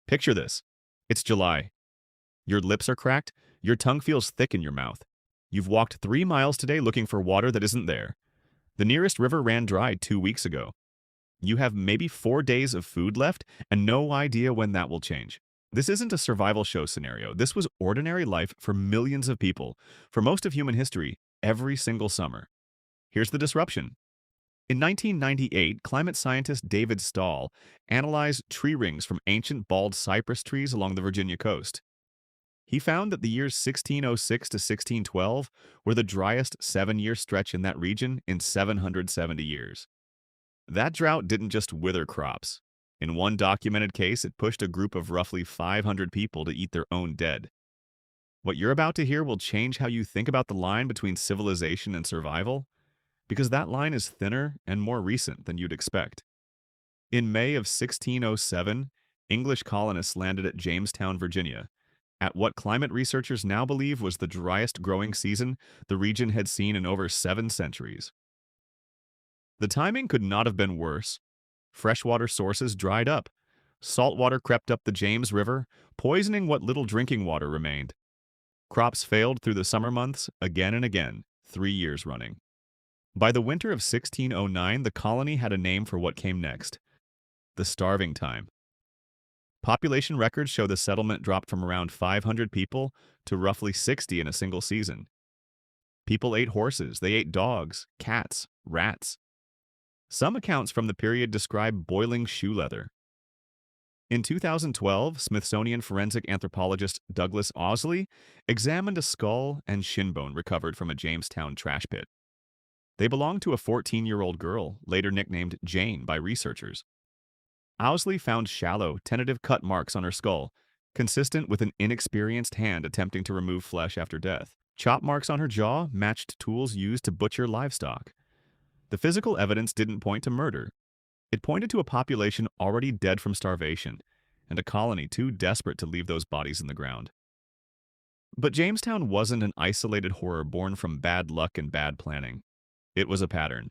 Picture this. It's July. Your lips are cracked, your tongue feels thick in your mouth. You've walked 3 miles today looking for water that isn't there. The nearest river ran dry 2 weeks ago. You have maybe 4 days of food left and no idea when that will change. This isn't a survival show scenario. This was ordinary life for millions of people, for most of human history, every single summer. Here's the disruption. In 1998, climate scientist David Stahl analyzed tree rings from ancient bald cypress trees along the Virginia coast. He found that the years 1606 to 1612 were the driest 7-year stretch in that region in 770 years. That drought didn't just wither crops. In one documented case, it pushed a group of roughly 500 people to eat their own dead. What you're about to hear will change how you think about the line between civilization and survival, because that line is thinner and more recent than you'd expect. In May of 1607, English colonists landed at Jamestown, Virginia, at what climate researchers now believe was the driest growing season the region had seen in over 7 centuries. The timing could not have been worse. Freshwater sources dried up. Saltwater crept up the James River, poisoning what little drinking water remained. Crops failed through the summer months again and again, 3 years running. By the winter of 1609, the colony had a name for what came next: the starving time. Population records show the settlement dropped from around 500 people to roughly 60 in a single season. People ate horses, they ate dogs, cats, rats. Some accounts from the period describe boiling shoe leather. In 2012, Smithsonian forensic anthropologist Douglas Ausley examined a skull and shin bone recovered from a Jamestown trash pit. They belonged to a 14-year-old girl, later nicknamed Jane by researchers. Owsley found shallow, tentative cut marks on her skull, consistent with an inexperienced hand attempting to remove flesh after death. Chop marks on her jaw matched tools used to butcher livestock. The physical evidence didn't point to murder. It pointed to a population already dead from starvation, and a colony too desperate to leave those bodies in the ground. But Jamestown wasn't an isolated horror born from bad luck and bad planning. It was a pattern.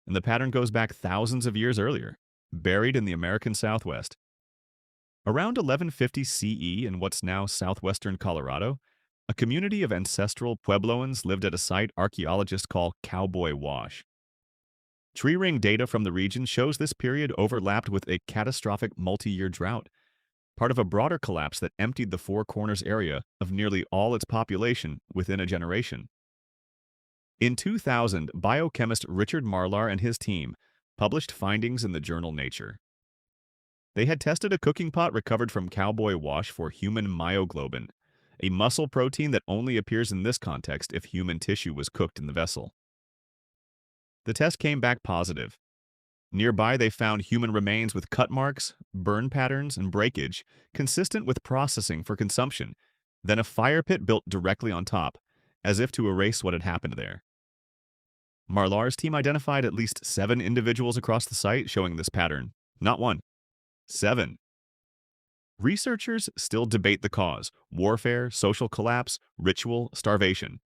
And the pattern goes back thousands of years earlier, buried in the American Southwest. Around 1150 CE in what's now southwestern Colorado, a community of ancestral Puebloans lived at a site archaeologists call Cowboy Wash. Tree ring data from the region shows this period overlapped with a catastrophic multi-year drought, part of a broader collapse that emptied the Four Corners area of nearly all its population within a generation. In 2000, biochemist Richard Marlar and his team published findings in the journal Nature. They had tested a cooking pot recovered from Cowboy Wash for human myoglobin, a muscle protein that only appears in this context if human tissue was cooked in the vessel. The test came back positive. Nearby, they found human remains with cut marks, burn patterns, and breakage, consistent with processing for consumption, then a fire pit built directly on top, as if to erase what had happened there. Marlar's team identified at least 7 individuals across the site showing this pattern. Not 1. 7. Researchers still debate the cause: warfare, social collapse, ritual, starvation.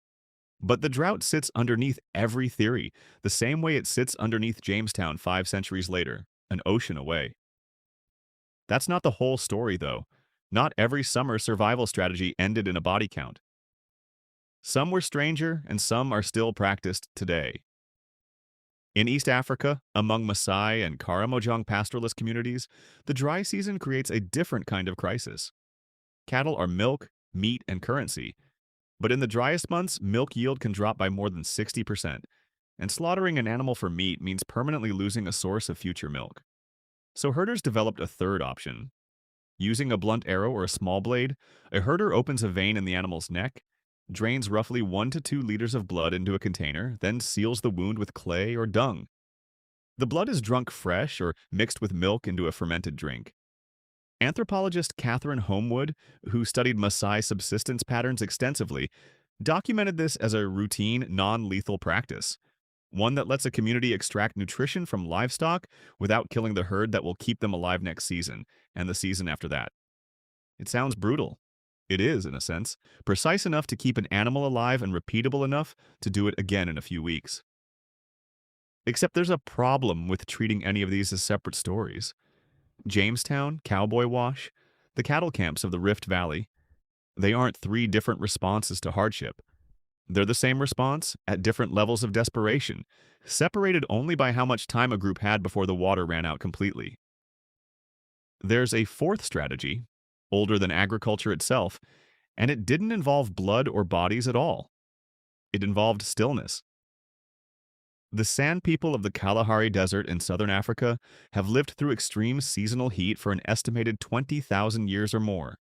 But the drought sits underneath every theory, the same way it sits underneath Jamestown 5 centuries later, an ocean away. That's not the whole story, though. Not every summer survival strategy ended in a body count. Some were stranger, and some are still practiced today. In East Africa, among Maasai and Karamojong pastoralist communities, the dry season creates a different kind of crisis. Cattle are milk, meat, and currency. But in the driest months, milk yield can drop by more than 60%, and slaughtering an animal for meat means permanently losing a source of future milk. So herders developed a third option. Using a blunt arrow or a small blade, a herder opens a vein in the animal's neck, drains roughly 1 to 2 liters of blood into a container, then seals the wound with clay or dung. The blood is drunk fresh or mixed with milk into a fermented drink. Anthropologist Catherine Homewood, who studied Maasai subsistence patterns extensively, documented this as a routine, non-lethal practice, one that lets a community extract nutrition from livestock without killing the herd that will keep them alive next season and the season after that. It sounds brutal. It is, in a sense, precise enough to keep an animal alive and repeatable enough to do it again in a few weeks. Except there's a problem with treating any of these as separate stories. Jamestown, Cowboy Wash, The cattle camps of the Rift Valley, they aren't three different responses to hardship. They're the same response at different levels of desperation, separated only by how much time a group had before the water ran out completely. There's a fourth strategy, older than agriculture itself, and it didn't involve blood or bodies at all. It involved stillness. The San people of the Kalahari Desert in southern Africa have lived through extreme seasonal heat for an estimated 20,000 years or more.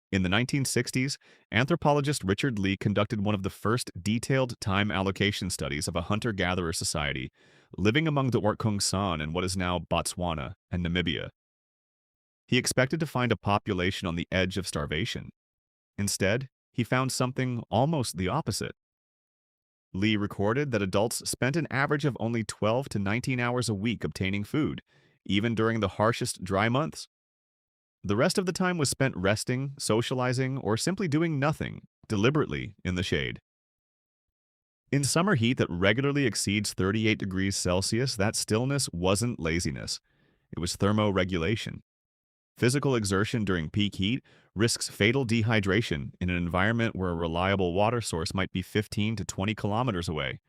In the 1960s, anthropologist Richard Lee conducted one of the first detailed time allocation studies of a hunter-gatherer society living among the Orkung San in what is now Botswana and Namibia. He expected to find a population on the edge of starvation. Instead, he found something almost the opposite. Lee recorded that adults spent an average of only 12 to 19 hours a week obtaining food, even during the harshest dry months. The rest of the time was spent resting, socializing, or simply doing nothing, deliberately in the shade. In summer heat that regularly exceeds 38 degrees Celsius, that stillness wasn't laziness. It was thermoregulation. Physical exertion during peak heat risks fatal dehydration in an environment where a reliable water source might be 15 to 20 kilometers away.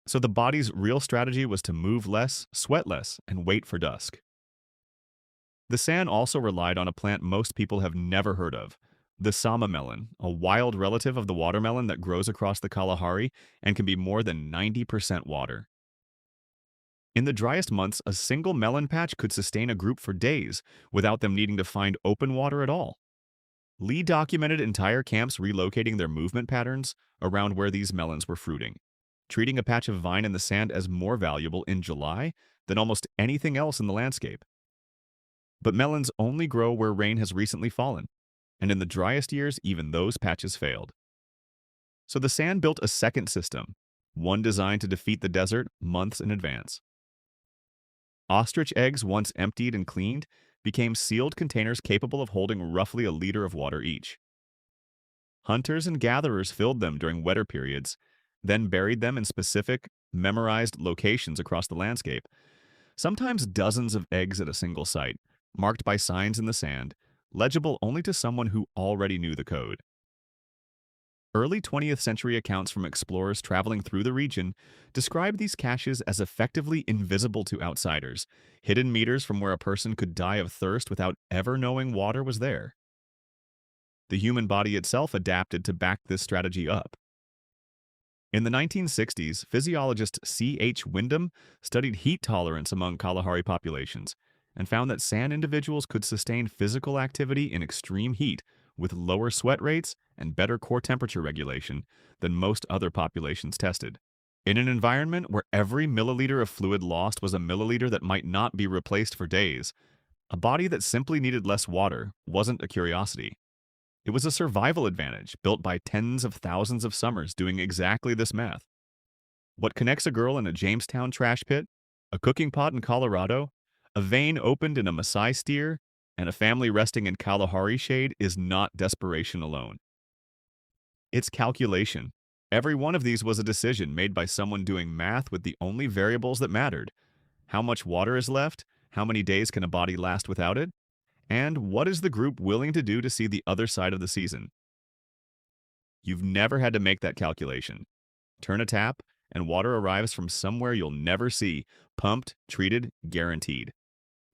So the body's real strategy was to move less, sweat less, and wait for dusk. The San also relied on a plant most people have never heard of, the sama melon, a wild relative of the watermelon that grows across the Kalahari and can be more than 90% water. In the driest months, a single melon patch could sustain a group for days without them needing to find open water at all. Lee documented entire camps relocating their movement patterns around where these melons were fruiting, treating a patch of vine in the sand as more valuable in July than almost anything else in the landscape. But melons only grow where rain has recently fallen, and in the driest years, even those patches failed. So the San built a second system, one designed to defeat the desert months in advance. Ostrich eggs, once emptied and cleaned, became sealed containers capable of holding roughly a liter of water each. Hunters and gatherers filled them during wetter periods, then buried them in specific, memorized locations across the landscape, sometimes dozens of eggs at a single site, marked by signs in the sand, legible only to someone who already knew the code. Early 20th century accounts from explorers traveling through the region describe these caches as effectively invisible to outsiders, hidden meters from where a person could die of thirst without ever knowing water was there. The human body itself adapted to back this strategy up. In the 1960s, physiologist C.H. Wyndham studied heat tolerance among Kalahari populations and found that San individuals could sustain physical activity in extreme heat with lower sweat rates and better core temperature regulation than most other populations tested. In an environment where every milliliter of fluid lost was a milliliter that might not be replaced for days, a body that simply needed less water wasn't a curiosity. It was a survival advantage built by tens of thousands of summers doing exactly this math. What connects a girl in a Jamestown trash pit, a cooking pot in Colorado, a vein opened in a Maasai steer, and a family resting in Kalahari shade is not desperation alone. It's calculation. Every one of these was a decision made by someone doing math with the only variables that mattered. How much water is left? How many days can a body last without it? And what is the group willing to do to see the other side of the season? You've never had to make that calculation. Turn a tap, and water arrives from somewhere you'll never see, pumped, treated, guaranteed.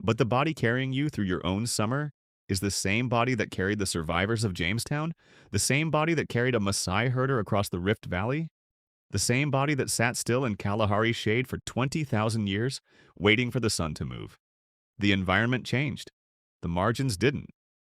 But the body carrying you through your own summer is the same body that carried the survivors of Jamestown, the same body that carried a Maasai herder across the Rift Valley, the same body that sat still in Kalahari shade for 20,000 years, waiting for the sun to move. The environment changed. The margins didn't.